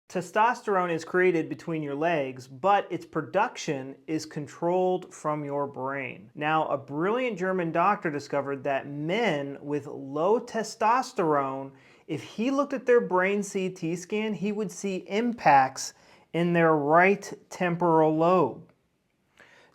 Testosterone is created between your legs, but its production is controlled from your brain. Now, a brilliant German doctor discovered that men with low testosterone, if he looked at their brain CT scan, he would see impacts in their right temporal lobe.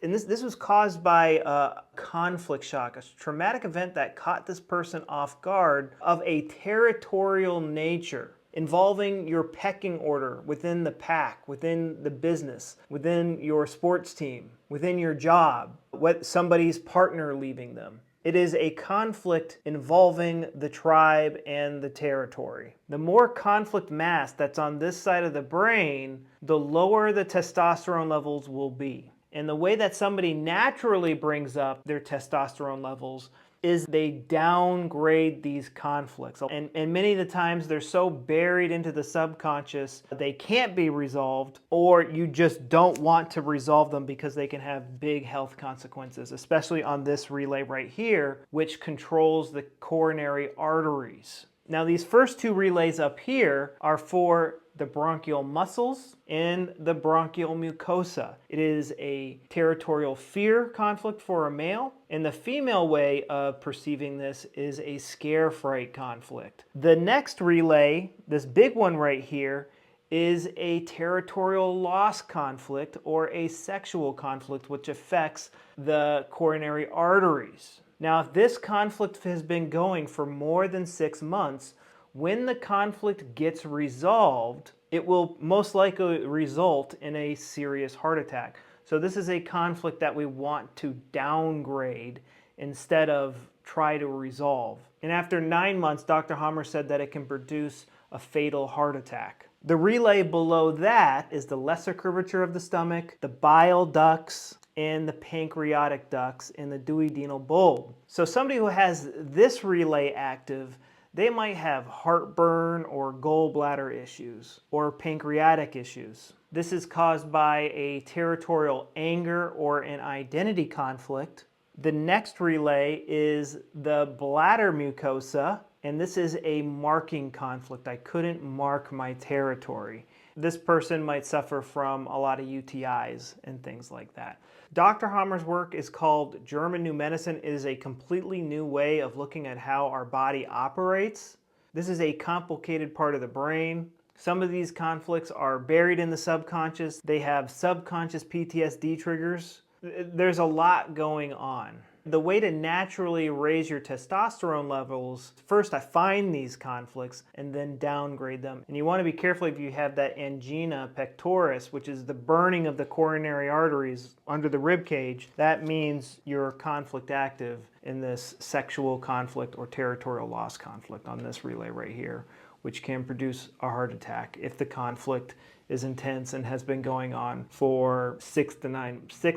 And this was caused by a conflict shock, a traumatic event that caught this person off guard of a territorial nature, involving your pecking order within the pack, within the business, within your sports team, within your job, what somebody's partner leaving them. It is a conflict involving the tribe and the territory. The more conflict mass that's on this side of the brain, the lower the testosterone levels will be. And the way that somebody naturally brings up their testosterone levels is they downgrade these conflicts. And many of the times they're so buried into the subconscious they can't be resolved, or you just don't want to resolve them because they can have big health consequences, especially on this relay right here, which controls the coronary arteries. Now, these first two relays up here are for the bronchial muscles and the bronchial mucosa. It is a territorial fear conflict for a male, and the female way of perceiving this is a scare fright conflict. The next relay, this big one right here, is a territorial loss conflict or a sexual conflict, which affects the coronary arteries. Now, if this conflict has been going for more than 6 months, when the conflict gets resolved, it will most likely result in a serious heart attack. So this is a conflict that we want to downgrade instead of try to resolve. And after 9 months, Dr. Hammer said that it can produce a fatal heart attack. The relay below that is the lesser curvature of the stomach, the bile ducts, and the pancreatic ducts in the duodenal bulb. So somebody who has this relay active, they might have heartburn or gallbladder issues or pancreatic issues. This is caused by a territorial anger or an identity conflict. The next relay is the bladder mucosa, and this is a marking conflict. I couldn't mark my territory. This person might suffer from a lot of UTIs and things like that. Dr. Hammer's work is called German New Medicine. It is a completely new way of looking at how our body operates. This is a complicated part of the brain. Some of these conflicts are buried in the subconscious. They have subconscious PTSD triggers. There's a lot going on. The way to naturally raise your testosterone levels, first I find these conflicts and then downgrade them. And you want to be careful if you have that angina pectoris, which is the burning of the coronary arteries under the rib cage. That means you're conflict active in this sexual conflict or territorial loss conflict on this relay right here, which can produce a heart attack if the conflict is intense and has been going on for 6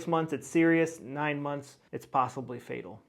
months it's serious, 9 months it's possibly fatal.